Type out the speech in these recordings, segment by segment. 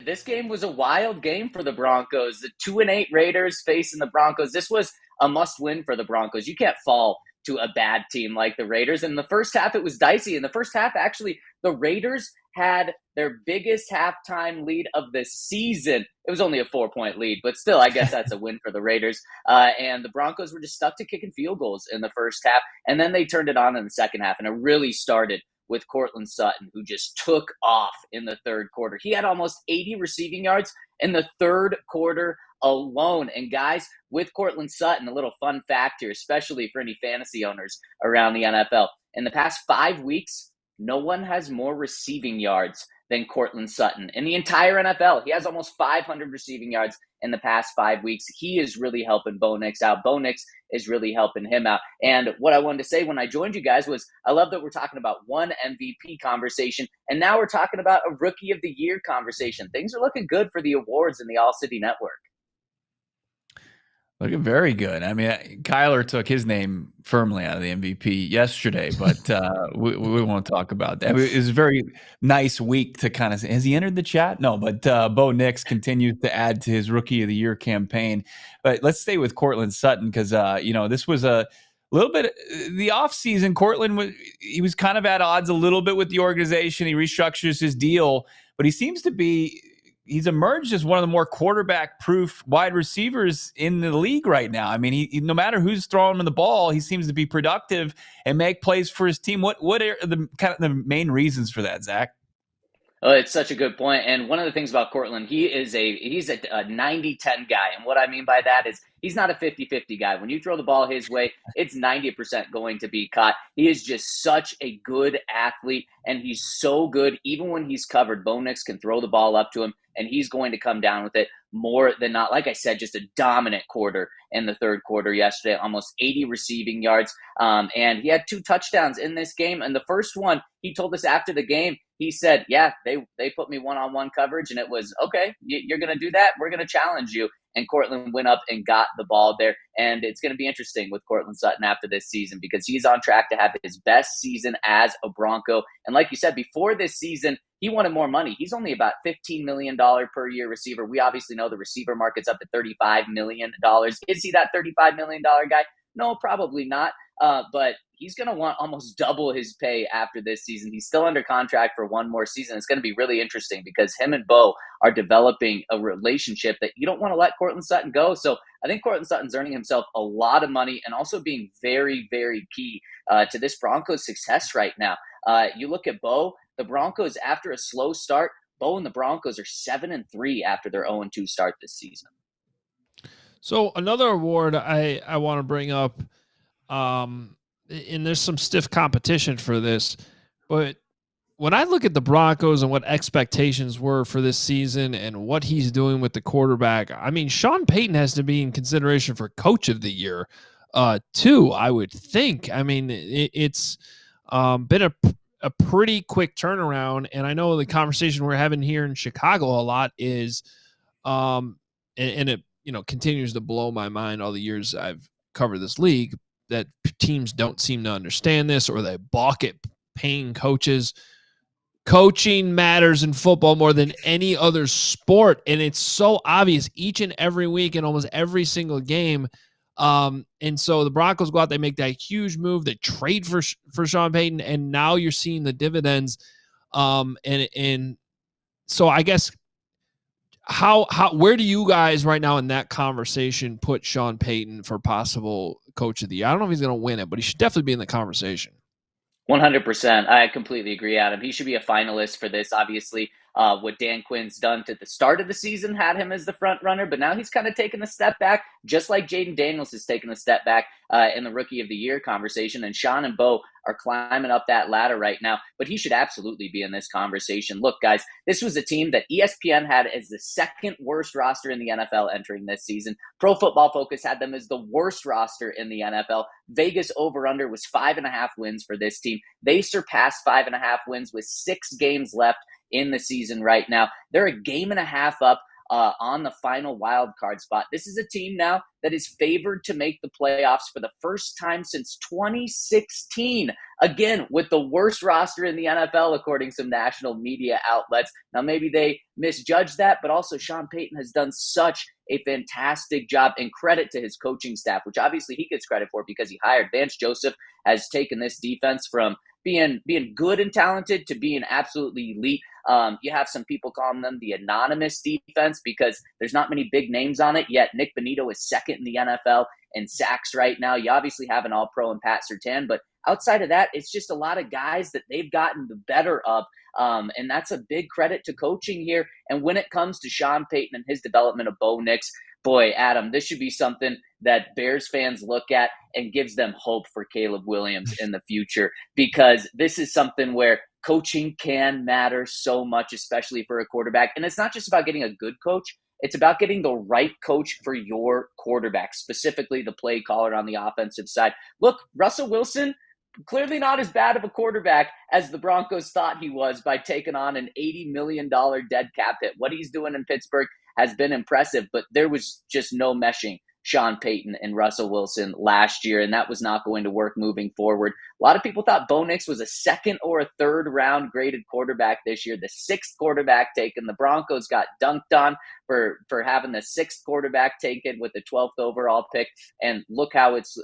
this game was a wild game for the Broncos. The 2-8 Raiders facing the Broncos. This was a must-win for the Broncos. You can't fall to a bad team like the Raiders. In the first half, it was dicey. In the first half, actually, the Raiders had their biggest halftime lead of the season. It was only a 4-point lead, but still, I guess that's a win for the Raiders. And the Broncos were just stuck to kicking field goals in the first half, and then they turned it on in the second half, and it really started with Courtland Sutton, who just took off in the third quarter. He had almost 80 receiving yards in the third quarter alone. And guys, with Courtland Sutton, a little fun fact here, especially for any fantasy owners around the NFL. In the past 5 weeks, no one has more receiving yards than Courtland Sutton. In the entire NFL, he has almost 500 receiving yards in the past 5 weeks. He is really helping Bo Nix out. Bo Nix is really helping him out. And what I wanted to say when I joined you guys was I love that we're talking about one MVP conversation, and now we're talking about a Rookie of the Year conversation. Things are looking good for the awards in the All City Network. Looking very good. I mean, Kyler took his name firmly out of the MVP yesterday, but we won't talk about that. It was a very nice week to kind of say, has he entered the chat? No, but Bo Nix continues to add to his Rookie of the Year campaign. But let's stay with Courtland Sutton because, this was a little bit the offseason. Courtland, he was kind of at odds a little bit with the organization. He restructures his deal, but he seems to be he's emerged as one of the more quarterback-proof wide receivers in the league right now. I mean, he no matter who's throwing him the ball, he seems to be productive and make plays for his team. What are the kind of the main reasons for that, Zach? Oh, it's such a good point. And one of the things about Courtland, he's a 90-10 guy. And what I mean by that is he's not a 50-50 guy. When you throw the ball his way, it's 90% going to be caught. He is just such a good athlete, and he's so good. Even when he's covered, Bo Nix can throw the ball up to him, and he's going to come down with it more than not. Like I said, just a dominant quarter in the third quarter yesterday, almost 80 receiving yards. And he had 2 touchdowns in this game. And the first one, he told us after the game, he said, yeah, they put me one-on-one coverage, and it was, okay, you're going to do that? We're going to challenge you. And Courtland went up and got the ball there. And it's going to be interesting with Courtland Sutton after this season because he's on track to have his best season as a Bronco. And like you said, before this season, he wanted more money. He's only about $15 million per year receiver. We obviously know the receiver market's up to $35 million. Is he that $35 million guy? No, probably not. But he's going to want almost double his pay after this season. He's still under contract for one more season. It's going to be really interesting because him and Bo are developing a relationship that you don't want to let Courtland Sutton go. So I think Courtland Sutton's earning himself a lot of money and also being very, very key to this Broncos success right now. You look at Bo, the Broncos, after a slow start, Bo and the Broncos are 7-3 after their 0-2 start this season. So another award I want to bring up, and there's some stiff competition for this, but when I look at the Broncos and what expectations were for this season and what he's doing with the quarterback, I mean, Sean Payton has to be in consideration for Coach of the Year, too, I would think. I mean, it's been a pretty quick turnaround, and I know the conversation we're having here in Chicago a lot is, and it continues to blow my mind all the years I've covered this league, that teams don't seem to understand this or they balk at paying coaches. Coaching matters in football more than any other sport, and it's so obvious each and every week in almost every single game. And so the Broncos go out, they make that huge move, they trade for Sean Payton, and now you're seeing the dividends. And so I guess where do you guys right now in that conversation put Sean Payton for possible Coach of the Year? I don't know if he's going to win it, but he should definitely be in the conversation. 100%. I completely agree, Adam. He should be a finalist for this. Obviously, what Dan Quinn's done to the start of the season had him as the front runner, but now he's kind of taken a step back, just like Jaden Daniels has taken a step back in the Rookie of the Year conversation. And Sean and Bo are climbing up that ladder right now, but he should absolutely be in this conversation. Look, guys, this was a team that ESPN had as the second worst roster in the NFL entering this season. Pro Football Focus had them as the worst roster in the NFL. Vegas over-under was 5.5 wins for this team. They surpassed 5.5 wins with 6 games left in the season right now. They're a game and a half up on the final wild card spot. This is a team now that is favored to make the playoffs for the first time since 2016. Again, with the worst roster in the NFL, according to some national media outlets. Now, maybe they misjudged that, but also Sean Payton has done such a fantastic job, and credit to his coaching staff, which obviously he gets credit for because he hired Vance Joseph, has taken this defense from being good and talented to being absolutely elite. You have some people calling them the anonymous defense because there's not many big names on it, yet Nick Bonito is second in the NFL in sacks right now. You obviously have an all-pro in Pat Surtain, but outside of that, it's just a lot of guys that they've gotten the better of, and that's a big credit to coaching here. And when it comes to Sean Payton and his development of Bo Nix, boy, Adam, this should be something that Bears fans look at and gives them hope for Caleb Williams in the future, because this is something where coaching can matter so much, especially for a quarterback. And it's not just about getting a good coach. It's about getting the right coach for your quarterback, specifically the play caller on the offensive side. Look, Russell Wilson, clearly not as bad of a quarterback as the Broncos thought he was by taking on an $80 million dead cap hit. What he's doing in Pittsburgh has been impressive, but there was just no meshing Sean Payton and Russell Wilson last year, and that was not going to work moving forward. A lot of people thought Bo Nix was a second or a third round graded quarterback this year, the sixth quarterback taken. The Broncos got dunked on for having the sixth quarterback taken with the 12th overall pick, and look how it's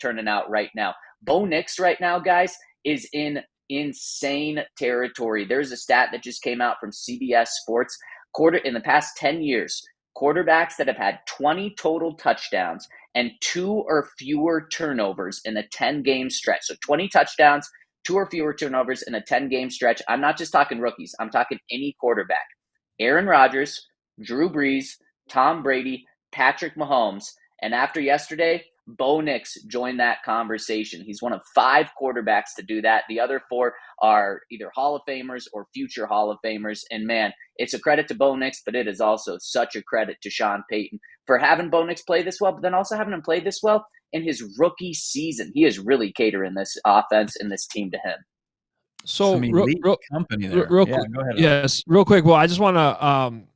turning out right now. Bo Nix right now, guys, is in insane territory. There's a stat that just came out from CBS Sports. In the past 10 years, quarterbacks that have had 20 total touchdowns and 2 or fewer turnovers in a 10-game stretch. So 20 touchdowns, 2 or fewer turnovers in a 10-game stretch. I'm not just talking rookies. I'm talking any quarterback. Aaron Rodgers, Drew Brees, Tom Brady, Patrick Mahomes. And after yesterday, Bo Nix joined that conversation. He's one of 5 quarterbacks to do that. The other 4 are either Hall of Famers or future Hall of Famers. And man, it's a credit to Bo Nix, but it is also such a credit to Sean Payton for having Bo Nix play this well, but then also having him play this well in his rookie season. He is really catering this offense and this team to him. So, company there. Real yeah, quick, go ahead. Yes, real quick. Well, I just want to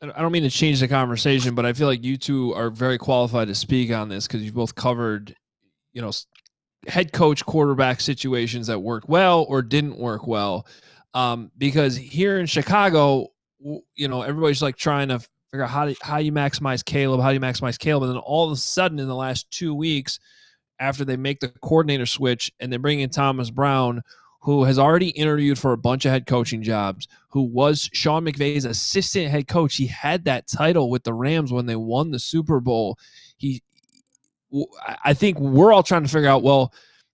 I don't mean to change the conversation, but I feel like you two are very qualified to speak on this because you've both covered, head coach quarterback situations that worked well or didn't work well. Because here in Chicago, everybody's like trying to figure out how you maximize Caleb, and then all of a sudden in the last 2 weeks, after they make the coordinator switch and they bring in Thomas Brown, who has already interviewed for a bunch of head coaching jobs, who was Sean McVay's assistant head coach. He had that title with the Rams when they won the Super Bowl. I think we're all trying to figure out, well,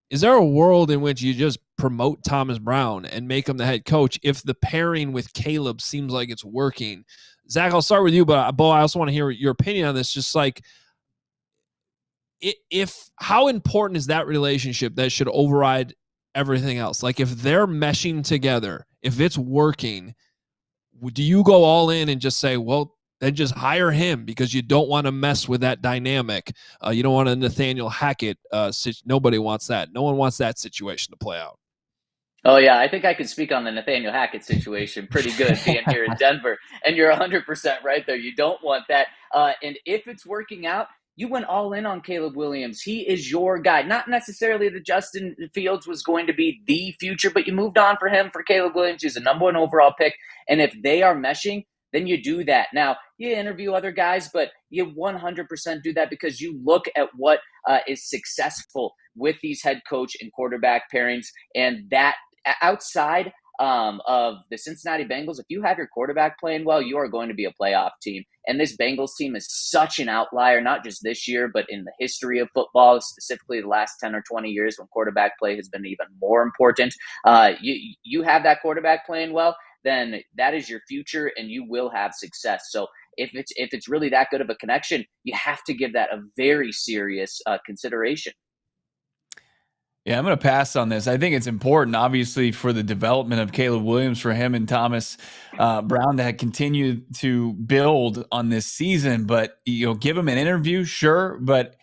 is there a world in which you just promote Thomas Brown and make him the head coach if the pairing with Caleb seems like it's working? Zach, I'll start with you, but Bo, I also want to hear your opinion on this. Just like, how important is that relationship that should override everything else? Like, if they're meshing together, if it's working, do you go all in and just say, well, then just hire him because you don't want to mess with that dynamic? You don't want a Nathaniel Hackett. Nobody wants that. No one wants that situation to play out. Oh, yeah. I think I could speak on the Nathaniel Hackett situation pretty good being here in Denver. And you're 100% right there. You don't want that. And if it's working out, you went all in on Caleb Williams. He is your guy. Not necessarily that Justin Fields was going to be the future, but you moved on for him for Caleb Williams. He's a number 1 overall pick. And if they are meshing, then you do that. Now, you interview other guys, but you 100% do that because you look at what is successful with these head coach and quarterback pairings. And that outside of the Cincinnati Bengals, if you have your quarterback playing well, you are going to be a playoff team. And this Bengals team is such an outlier, not just this year, but in the history of football, specifically the last 10 or 20 years when quarterback play has been even more important. You have that quarterback playing well, then that is your future and you will have success. So if it's really that good of a connection, you have to give that a very serious consideration. Yeah, I'm going to pass on this. I think it's important, obviously, for the development of Caleb Williams, for him and Thomas Brown to continue to build on this season. But, give him an interview, sure. But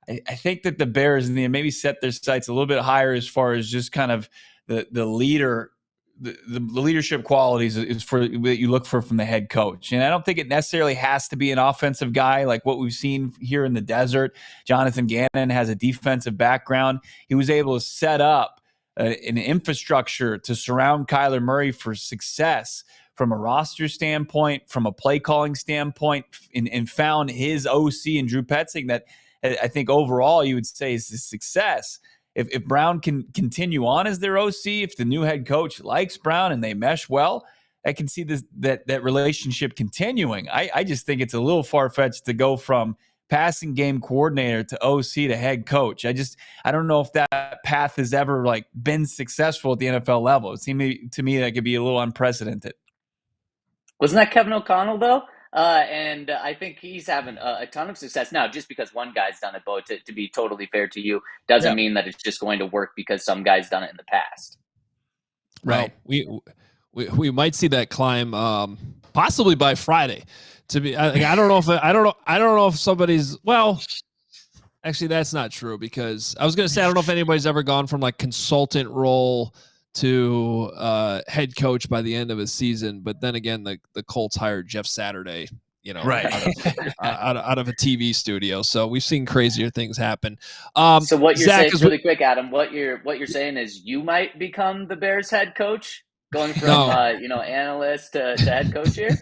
I think that the Bears maybe set their sights a little bit higher as far as just kind of the leader the leadership qualities is for that you look for from the head coach. And I don't think it necessarily has to be an offensive guy like what we've seen here in the desert. Jonathan Gannon has a defensive background. He was able to set up an infrastructure to surround Kyler Murray for success from a roster standpoint, from a play calling standpoint, and found his OC and Drew Petzing that I think overall you would say is a success. If Brown can continue on as their OC, if the new head coach likes Brown and they mesh well, I can see that relationship continuing. I just think it's a little far-fetched to go from passing game coordinator to OC to head coach. I don't know if that path has ever been successful at the NFL level. It seemed to me that could be a little unprecedented. Wasn't that Kevin O'Connell though? And I think he's having a ton of success now. Just because one guy's done it, Bo, to be totally fair to you, doesn't mean that it's just going to work because some guy's done it in the past. Right. Well, we might see that climb possibly by Friday. To be, I don't know if somebody's actually that's not true, because I was going to say I don't know if anybody's ever gone from consultant role to head coach by the end of a season, but then again, the Colts hired Jeff Saturday, right, out of a TV studio. So we've seen crazier things happen. So what you're saying, really quick, Adam, what you're saying is you might become the Bears head coach, going from analyst to head coach here.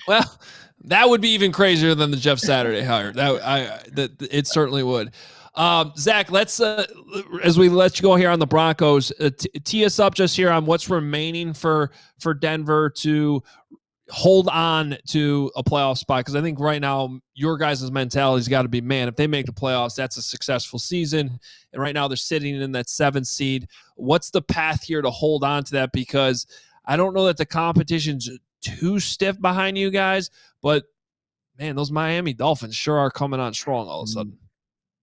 Well, that would be even crazier than the Jeff Saturday hire. It certainly would. Zach, let's as we let you go here on the Broncos, tee us up just here on what's remaining for Denver to hold on to a playoff spot, because I think right now your guys' mentality's got to be, man, if they make the playoffs, that's a successful season. And right now they're sitting in that 7th seed. What's the path here to hold on to that? Because I don't know that the competition's too stiff behind you guys, but man, those Miami Dolphins sure are coming on strong all of a sudden.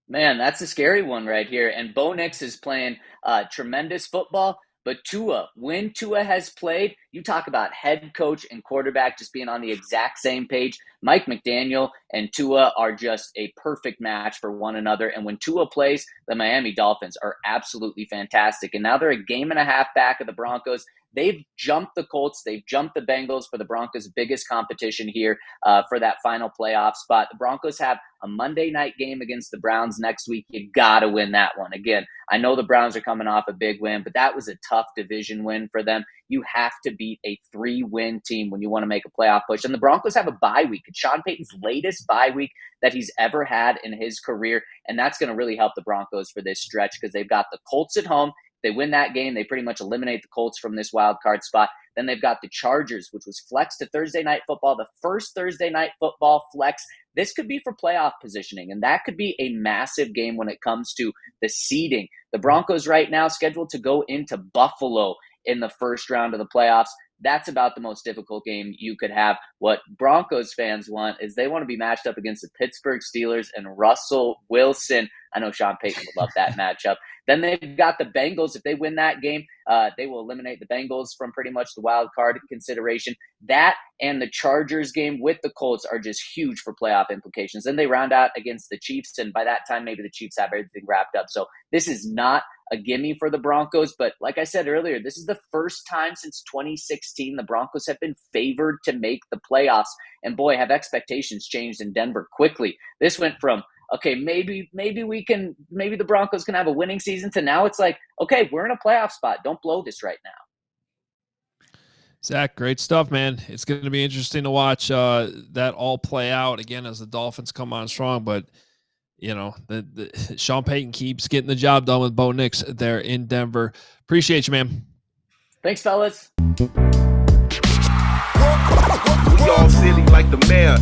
Man, that's a scary one right here. And Bo Nix is playing tremendous football. But when Tua has played, you talk about head coach and quarterback just being on the exact same page. Mike McDaniel and Tua are just a perfect match for one another. And when Tua plays, the Miami Dolphins are absolutely fantastic. And now they're a game and a half back of the Broncos. They've jumped the Colts. They've jumped the Bengals for the Broncos' biggest competition here for that final playoff spot. The Broncos have a Monday night game against the Browns next week. You got to win that one. Again, I know the Browns are coming off a big win, but that was a tough division win for them. You have to beat a 3-win team when you want to make a playoff push. And the Broncos have a bye week. It's Sean Payton's latest bye week that he's ever had in his career. And that's going to really help the Broncos for this stretch, because they've got the Colts at home. They win that game, they pretty much eliminate the Colts from this wild card spot. Then they've got the Chargers, which was flexed to Thursday Night Football, the first Thursday Night Football flex. This could be for playoff positioning, and that could be a massive game when it comes to the seeding. The Broncos right now scheduled to go into Buffalo in the first round of the playoffs. That's about the most difficult game you could have. What Broncos fans want is they want to be matched up against the Pittsburgh Steelers and Russell Wilson. I know Sean Payton would love that matchup. Then they've got the Bengals. If they win that game, they will eliminate the Bengals from pretty much the wild card consideration. That and the Chargers game with the Colts are just huge for playoff implications. Then they round out against the Chiefs, and by that time, maybe the Chiefs have everything wrapped up. So this is not a gimme for the Broncos, but like I said earlier, this is the first time since 2016 the Broncos have been favored to make the playoffs. And boy, have expectations changed in Denver quickly. This went from, okay, maybe the Broncos can have a winning season, to now it's like, okay, we're in a playoff spot. Don't blow this right now. Zach, great stuff, man. It's going to be interesting to watch that all play out again as the Dolphins come on strong. But the Sean Payton keeps getting the job done with Bo Nix there in Denver. Appreciate you, man. Thanks, fellas. We all silly like the mayor.